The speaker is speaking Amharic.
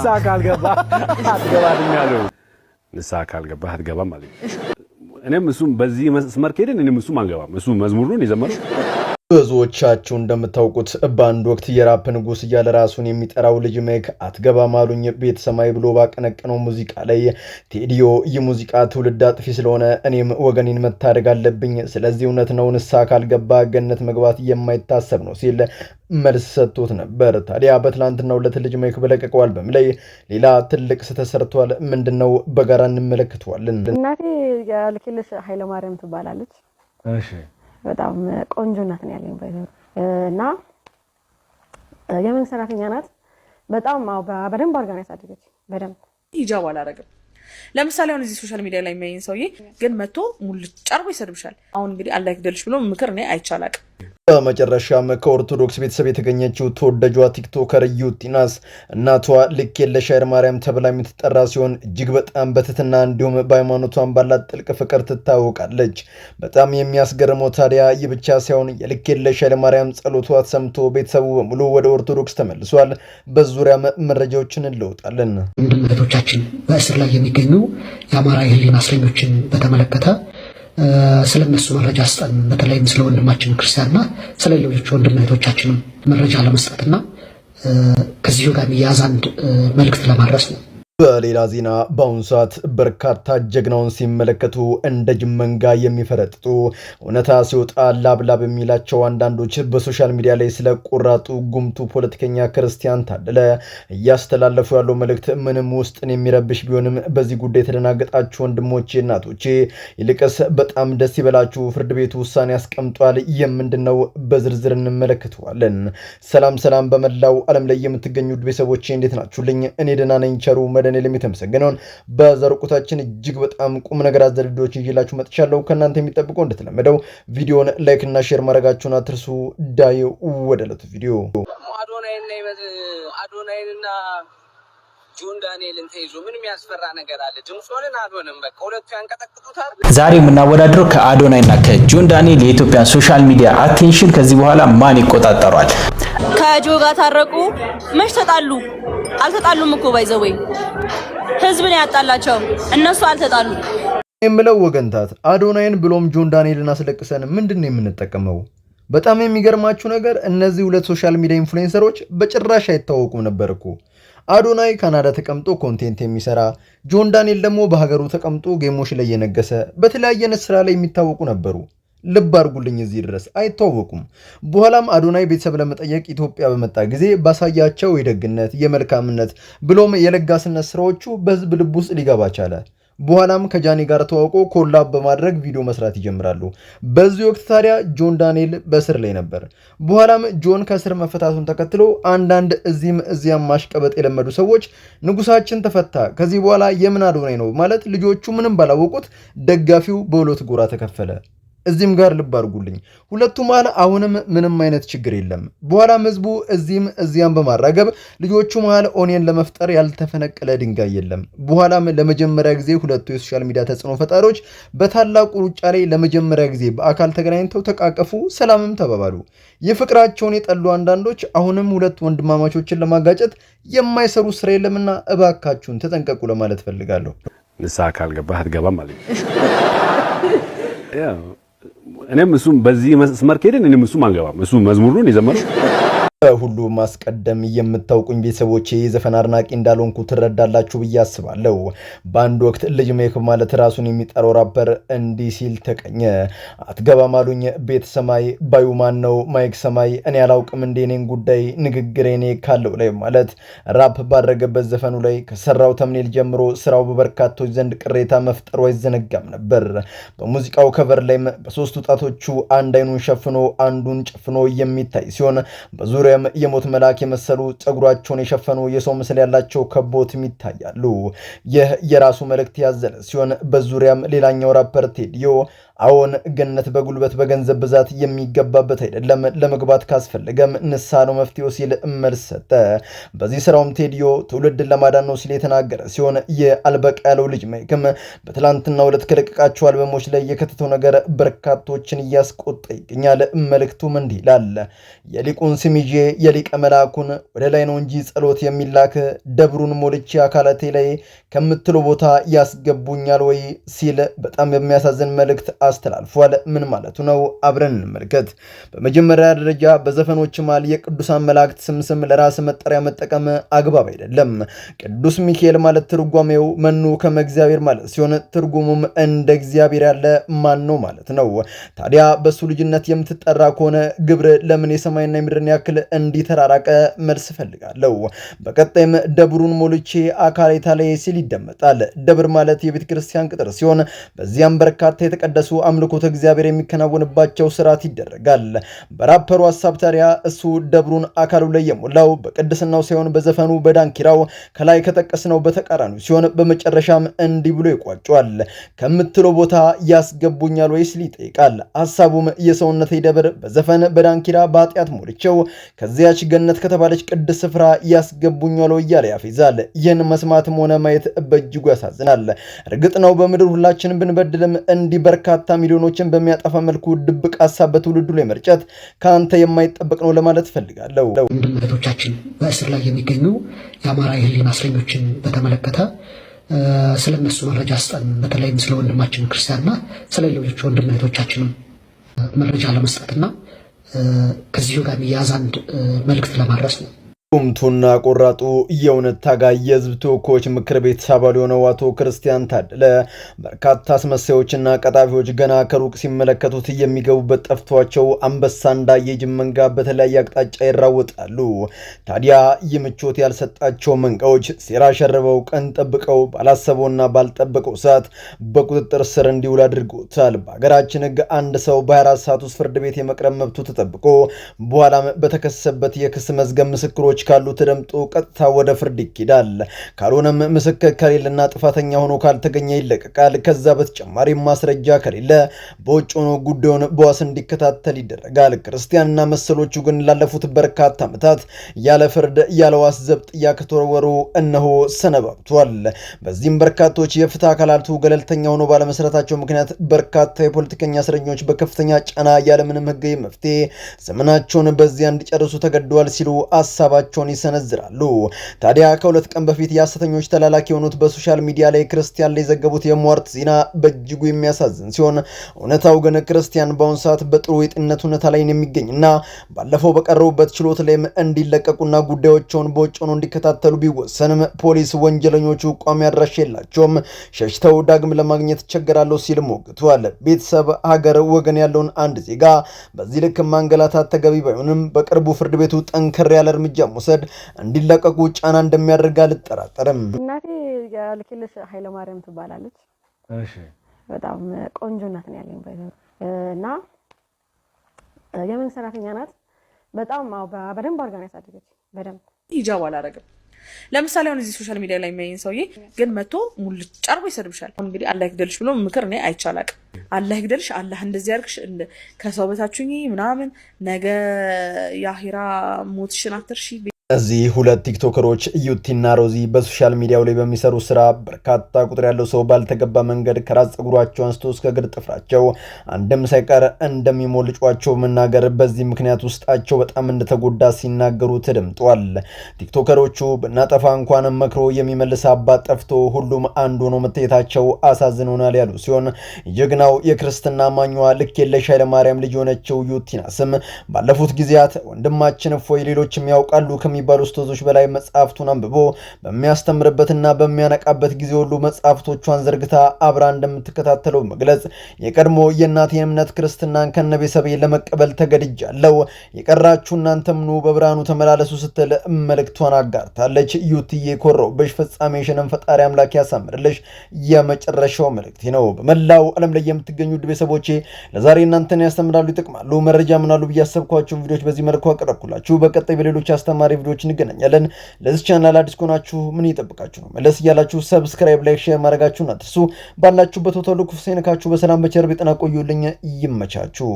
ንስሐ ካልገባህ አትገባም ያለው ንስሐ ካልገባህ አትገባም ማለት እኔም እሱም በዚህ መስመር ከሄድን እኔም እሱም አንገባም እሱ መዝሙሩን ይዘመረው ብዙዎቻችሁ እንደምታውቁት በአንድ ወቅት የራፕ ንጉስ እያለ ራሱን የሚጠራው ልጅ ሜክ አትገባም አሉኝ ቤት ሰማይ ብሎ ባቀነቀነው ሙዚቃ ላይ ቴዲዮ የሙዚቃ ትውልድ አጥፊ ስለሆነ እኔም ወገኔን መታደግ አለብኝ ስለዚህ እውነት ነው ንስሐ ካልገባ ገነት መግባት የማይታሰብ ነው ሲል መልስ ሰጥቶት ነበር። ታዲያ በትላንትናው ዕለት ልጅ ሜክ በለቀቀው አልበም ላይ ሌላ ትልቅ ተሰርቷል። ምንድነው በጋራ እንመለከተዋለን። እናቴ ያልክልሽ ኃይለ ማርያም ትባላለች። እሺ በጣም ቆንጆ እናት ነው ያለኝ እና የመንግስት ሰራተኛ ናት። በጣም በደንብ አድርጋ ነው ያሳደገች። በደንብ ሂጃብ አላረግም። ለምሳሌ አሁን እዚህ ሶሻል ሚዲያ ላይ የሚያይን ሰውዬ ግን መጥቶ ሙልጭ አርጎ ይሰድብሻል። አሁን እንግዲህ አላህ ይግደልሽ ብሎ ምክር እኔ አይቻላቅ። በመጨረሻም ከኦርቶዶክስ ቤተሰብ የተገኘችው ተወዳጇ ቲክቶከር ዩቲናስ እናቷ ልክ የለሽ ኃይለ ማርያም ተብላ የምትጠራ ሲሆን እጅግ በጣም በትህትና እንዲሁም በሃይማኖቷን ባላት ጥልቅ ፍቅር ትታወቃለች። በጣም የሚያስገርመው ታዲያ ይህ ብቻ ሳይሆን የልክ የለሽ ኃይለ ማርያም ጸሎቷ ተሰምቶ ቤተሰቡ በሙሉ ወደ ኦርቶዶክስ ተመልሷል። በዙሪያ መረጃዎችን እንለውጣለን። ወንድሞቻችን በእስር ላይ የሚገኙ የአማራ የህሊና እስረኞችን በተመለከተ ስለነሱ መረጃ አስጠን በተለይም ስለ ወንድማችን ክርስቲያንና ስለ ሌሎች ወንድሞቻችንም መረጃ ለመስጠትና ከዚሁ ጋር ያዛንድ መልእክት ለማድረስ ነው። በሌላ ዜና በአሁኑ ሰዓት በርካታ ጀግናውን ሲመለከቱ እንደ ጅመንጋ የሚፈረጥጡ እውነታ ሲወጣ ላብላብ የሚላቸው አንዳንዶች በሶሻል ሚዲያ ላይ ስለ ቆራጡ ጉምቱ ፖለቲከኛ ክርስቲያን ታደለ እያስተላለፉ ያለው መልእክት ምንም ውስጥን የሚረብሽ ቢሆንም በዚህ ጉዳይ የተደናገጣችሁ ወንድሞቼ እናቶቼ ይልቅስ በጣም ደስ ይበላችሁ። ፍርድ ቤቱ ውሳኔ ያስቀምጧል። የምንድነው በዝርዝር እንመለከተዋለን። ሰላም በመላው ዓለም ላይ የምትገኙ ቤተሰቦቼ እንዴት ናችሁልኝ? እኔ ደህና ነኝ። ቸሩ መድኃኔዓለም የተመሰገነውን በዘርቁታችን እጅግ በጣም ቁም ነገር አዘል ቪዲዮዎች ይዤላችሁ መጥቻለሁ። ከእናንተ የሚጠብቀው እንደተለመደው ቪዲዮን ላይክ እና ሼር ማድረጋችሁን አትርሱ። ዳይ ወደ ዕለቱ ቪዲዮ አዶናይንና ጆን ዳንኤልን ተይዞ ምን የሚያስፈራ ነገር አለ? ድምጾልን አልሆነም። በቃ ሁለቱ ያንቀጠቅጡታል። ዛሬ የምናወዳድረው ከአዶናይና ከጆን ዳንኤል የኢትዮጵያ ሶሻል ሚዲያ አቴንሽን ከዚህ በኋላ ማን ይቆጣጠሯል? ከጆ ጋር ታረቁ መች ተጣሉ? አልተጣሉም እኮ ባይዘወይ ህዝብን ያጣላቸው እነሱ አልተጣሉ። የምለው ወገንታት አዶናይን ብሎም ጆን ዳንኤልን አስለቅሰን ምንድነው የምንጠቀመው? በጣም የሚገርማችሁ ነገር እነዚህ ሁለት ሶሻል ሚዲያ ኢንፍሉዌንሰሮች በጭራሽ አይታወቁም ነበር እኮ። አዶናይ ካናዳ ተቀምጦ ኮንቴንት የሚሰራ፣ ጆን ዳንኤል ደግሞ በሀገሩ ተቀምጦ ጌሞች ላይ የነገሰ በተለያየ ስራ ላይ የሚታወቁ ነበሩ። ልብ አድርጉልኝ እዚህ ድረስ አይታወቁም። በኋላም አዶናይ ቤተሰብ ለመጠየቅ ኢትዮጵያ በመጣ ጊዜ ባሳያቸው የደግነት የመልካምነት ብሎም የለጋስነት ስራዎቹ በህዝብ ልብ ውስጥ ሊገባ ቻለ። በኋላም ከጃኒ ጋር ተዋውቆ ኮላብ በማድረግ ቪዲዮ መስራት ይጀምራሉ። በዚህ ወቅት ታዲያ ጆን ዳንኤል በእስር ላይ ነበር። በኋላም ጆን ከእስር መፈታቱን ተከትሎ አንዳንድ እዚህም እዚያም ማሽቀበጥ የለመዱ ሰዎች ንጉሳችን ተፈታ፣ ከዚህ በኋላ የምን አዶናይ ነው ማለት ልጆቹ ምንም ባላወቁት ደጋፊው በሁለት ጎራ ተከፈለ። እዚህም ጋር ልብ አድርጉልኝ፣ ሁለቱ መሃል አሁንም ምንም አይነት ችግር የለም። በኋላም ህዝቡ እዚህም እዚያም በማራገብ ልጆቹ መሃል ኦኒየን ለመፍጠር ያልተፈነቀለ ድንጋይ የለም። በኋላም ለመጀመሪያ ጊዜ ሁለቱ የሶሻል ሚዲያ ተጽዕኖ ፈጣሪዎች በታላቁ ሩጫ ላይ ለመጀመሪያ ጊዜ በአካል ተገናኝተው ተቃቀፉ፣ ሰላምም ተባባሉ። የፍቅራቸውን የጠሉ አንዳንዶች አሁንም ሁለት ወንድማማቾችን ለማጋጨት የማይሰሩ ስራ የለምና እባካችሁን ተጠንቀቁ ለማለት ፈልጋለሁ። ንስሐ ካልገባህ አትገባም ማለት ያ እኔም እሱም በዚህ መስመር ከሄድን እኔም እሱም አንገባም እሱ መዝሙሩን ይዘመረው ሁሉ ማስቀደም የምታውቁኝ ቤተሰቦቼ የዘፈን አድናቂ እንዳልሆንኩ ትረዳላችሁ ብዬ አስባለሁ። በአንድ ወቅት ልጅ ሜክ ማለት ራሱን የሚጠራው ራፐር እንዲህ ሲል ተቀኘ። አትገባም አሉኝ ቤት ሰማይ ባዩ ማን ነው ማይክ ሰማይ እኔ አላውቅም እንዴ እኔን ጉዳይ ንግግሬ እኔ ካለው ላይ ማለት ራፕ ባደረገበት ዘፈኑ ላይ ከሰራው ተምኔል ጀምሮ ስራው በበርካቶች ዘንድ ቅሬታ መፍጠሩ አይዘነጋም ነበር። በሙዚቃው ከቨር ላይም በሶስት ጣቶቹ አንድ አይኑን ሸፍኖ አንዱን ጨፍኖ የሚታይ ሲሆን በዙሪያ የሞት መልአክ የመሰሉ ጸጉራቸውን የሸፈኑ የሰው ምስል ያላቸው ከቦትም ይታያሉ። ይህ የራሱ መልእክት ያዘለ ሲሆን በዙሪያም ሌላኛው ራፐር ቴዲዮ አዎን ገነት በጉልበት በገንዘብ ብዛት የሚገባበት አይደለም፣ ለመግባት ካስፈለገም ንስሐ ነው መፍትሄው ሲል መልስ ሰጠ። በዚህ ስራውም ቴዲዮ ትውልድን ለማዳን ነው ሲል የተናገረ ሲሆን የአልበቃ ያለው ልጅ ማይክም በትላንትናው ዕለት ከለቀቃቸው አልበሞች ላይ የከተተው ነገር በርካቶችን እያስቆጣ ይገኛል። መልእክቱም እንዲህ ይላል። የሊቁን ስም ይዤ የሊቀ መልአኩን ወደ ላይ ነው እንጂ ጸሎት የሚላክ ደብሩን ሞልቼ አካላቴ ላይ ከምትለው ቦታ ያስገቡኛል ወይ ሲል በጣም በሚያሳዝን መልእክት አስተላልፏል። ምን ማለቱ ነው? አብረን እንመልከት። በመጀመሪያ ደረጃ በዘፈኖች መሃል የቅዱሳን መላእክት ስም ለራስ መጠሪያ መጠቀም አግባብ አይደለም። ቅዱስ ሚካኤል ማለት ትርጓሜው መኑ ከመ እግዚአብሔር ማለት ሲሆን ትርጉሙም እንደ እግዚአብሔር ያለ ማን ነው ማለት ነው። ታዲያ በሱ ልጅነት የምትጠራ ከሆነ ግብር ለምን የሰማይና የምድርን ያክል እንዲተራራቀ መልስ ፈልጋለሁ። በቀጣይም ደብሩን ሞልቼ አካሌታ ላይ ሲል ይደመጣል። ደብር ማለት የቤተ ክርስቲያን ቅጥር ሲሆን በዚያም በርካታ የተቀደሱ አምልኮተ እግዚአብሔር የሚከናወንባቸው ስርዓት ይደረጋል። በራፐሩ ሐሳብ ታዲያ እሱ ደብሩን አካሉ ላይ የሞላው በቅድስናው ሳይሆን በዘፈኑ በዳንኪራው ከላይ ከጠቀስነው በተቃራኒው ሲሆን በመጨረሻም እንዲህ ብሎ ይቋጫል። ከምትለው ቦታ ያስገቡኛል ወይስ ይጠይቃል። ሐሳቡም የሰውነቴ ደብር በዘፈን በዳንኪራ በኃጢአት ሞልቼው ከዚያች ገነት ከተባለች ቅድስ ስፍራ ያስገቡኛል ወይ እያለ ያፌዛል። ይህን መስማትም ሆነ ማየት በእጅጉ ያሳዝናል። እርግጥ ነው በምድር ሁላችንም ብንበድልም እንዲህ በርካታ ሚሊዮኖችን በሚያጠፋ መልኩ ድብቅ ሐሳብ በትውልዱ ላይ መርጨት ከአንተ የማይጠበቅ ነው ለማለት ፈልጋለሁ። ወንድሞቻችን በእስር ላይ የሚገኙ የአማራ የህሊና እስረኞችን በተመለከተ ስለነሱ መረጃ ስጠን። በተለይም ስለ ወንድማችን ክርስቲያንና ስለ ሌሎች ወንድሞቻችንም መረጃ ለመስጠትና ከዚሁ ጋር የሚያያዝ አንድ መልእክት ለማድረስ ነው። ቁምቱና ቆራጡ የእውነት ታጋይ የህዝብ ተወካዮች ምክር ቤት አባል የሆነው አቶ ክርስቲያን ታደለ በርካታ አስመሳዮችና ቀጣፊዎች ገና ከሩቅ ሲመለከቱት የሚገቡበት ጠፍቷቸው አንበሳ እንዳየ ጅብ መንጋ በተለያየ አቅጣጫ ይራወጣሉ። ታዲያ ይህ ምቾት ያልሰጣቸው መንጋዎች ሴራ ሸርበው ቀን ጠብቀው ባላሰበውና ባልጠበቀው ሰዓት በቁጥጥር ስር እንዲውል አድርጎታል። በሀገራችን ህግ አንድ ሰው በ24 ሰዓት ውስጥ ፍርድ ቤት የመቅረብ መብቱ ተጠብቆ በኋላም በተከሰሰበት የክስ መዝገብ ምስክሮች ካሉ ተደምጦ ቀጥታ ወደ ፍርድ ይኬዳል። ካልሆነም ምስክር ከሌለና ጥፋተኛ ሆኖ ካልተገኘ ይለቀቃል። ከዛ በተጨማሪ ማስረጃ ከሌለ በውጭ ሆኖ ጉዳዩን በዋስ እንዲከታተል ይደረጋል። ክርስቲያንና መሰሎቹ ግን ላለፉት በርካታ ዓመታት ያለ ፍርድ ያለ ዋስ ዘብጥያ ከተወረወሩ እነሆ ሰነባብቷል። በዚህም በርካቶች የፍትህ አካላቱ ገለልተኛ ሆኖ ባለመሰረታቸው ምክንያት በርካታ የፖለቲከኛ እስረኞች በከፍተኛ ጫና ያለምንም ህጋዊ መፍትሄ ዘመናቸውን በዚያ እንዲጨርሱ ተገደዋል ሲሉ ሀሳባቸውን ይሰነዝራሉ። ታዲያ ከሁለት ቀን በፊት የሐሰተኞች ተላላኪ የሆኑት በሶሻል ሚዲያ ላይ ክርስቲያን ላይ የዘገቡት የሟርት ዜና በእጅጉ የሚያሳዝን ሲሆን እውነታው ግን ክርስቲያን በአሁኑ ሰዓት በጥሩ የጤንነት ሁኔታ ላይ የሚገኝና ባለፈው በቀረቡበት ችሎት ላይም እንዲለቀቁና ጉዳዮቻቸውን በውጭ ሆነው እንዲከታተሉ ቢወሰንም ፖሊስ ወንጀለኞቹ ቋሚ አድራሻ የላቸውም፣ ሸሽተው ዳግም ለማግኘት ይቸገራሉ ሲል ሞግቷል። ቤተሰብ፣ ሀገር፣ ወገን ያለውን አንድ ዜጋ በዚህ ልክ ማንገላታት ተገቢ ባይሆንም በቅርቡ ፍርድ ቤቱ ጠንከር ያለ እርምጃ መውሰድ እንዲለቀቁ ጫና እንደሚያደርግ አልጠራጠርም። እናቴ ያልክልሽ ኃይለ ማርያም ትባላለች። እሺ በጣም ቆንጆ እናት ነው ያለኝ እና የመንግስት ሰራተኛ ናት። በጣም በደንብ አድርጋ ነው ያሳደገች። በደንብ ሂጃብ አላረግም። ለምሳሌ አሁን እዚህ ሶሻል ሚዲያ ላይ የሚያየን ሰውዬ ግን መቶ ሙልጭ አርጎ ይሰድብሻል። አሁን እንግዲህ አላህ ይግደልሽ ብሎ ምክር እኔ አይቻላቅ። አላህ ይግደልሽ፣ አላህ እንደዚህ ያርግሽ፣ ከሰው በታችሁኝ ምናምን ነገ የአኺራ ሞትሽን አትርሺ። እነዚህ ሁለት ቲክቶከሮች ዩቲና ሮዚ በሶሻል ሚዲያው ላይ በሚሰሩ ስራ በርካታ ቁጥር ያለው ሰው ባልተገባ መንገድ ከራስ ፀጉራቸው አንስቶ እስከ እግር ጥፍራቸው አንድም ሳይቀር እንደሚሞልጯቸው መናገር በዚህ ምክንያት ውስጣቸው በጣም እንደተጎዳ ሲናገሩ ተደምጧል። ቲክቶከሮቹ ብናጠፋ እንኳን መክሮ የሚመልስ አባት ጠፍቶ ሁሉም አንድ ሆኖ መታየታቸው አሳዝኖናል ያሉ ሲሆን ጀግናው የክርስትና አማኟ ልክ የለሽ ኃይለማርያም ልጅ የሆነችው ዩቲና ስም ባለፉት ጊዜያት ወንድማችን እፎይ ሌሎችም ያውቃሉ ከሚባሉ ኡስታዞች በላይ መጽሐፍቱን አንብቦ በሚያስተምርበትና በሚያነቃበት ጊዜ ሁሉ መጽሐፍቶቿን ዘርግታ አብራ እንደምትከታተለው መግለጽ የቀድሞ የእናቴን እምነት ክርስትናን ከነቤተሰቤ ለመቀበል ተገድጃለሁ፣ የቀራችሁ እናንተም ኑ በብርሃኑ ተመላለሱ ስትል መልእክቷን አጋርታለች። ዩቲዬ ኮራሁብሽ፣ ፍጻሜሽንም ፈጣሪ አምላክ ያሳምርልሽ የመጨረሻው መልእክቴ ነው። በመላው ዓለም ላይ የምትገኙ ውድ ቤተሰቦቼ ለዛሬ እናንተን ያስተምራሉ፣ ይጠቅማሉ፣ መረጃ ምናሉ ብዬ ያሰብኳቸውን ቪዲዮዎች በዚህ መልኩ አቀረብኩላችሁ። በቀጣይ በሌሎች አስተማሪ ቪዲዮዎች እንገናኛለን። ለዚህ ቻናል አዲስ ከሆናችሁ ምን እየጠበቃችሁ ነው? መለስ እያላችሁ ሰብስክራይብ፣ ላይክ፣ ሼር ማድረጋችሁን አትርሱ። ባላችሁበት ሆቴል ኩፍሴነካችሁ በሰላም በቸር ጤና ቆዩልኝ። ይመቻችሁ።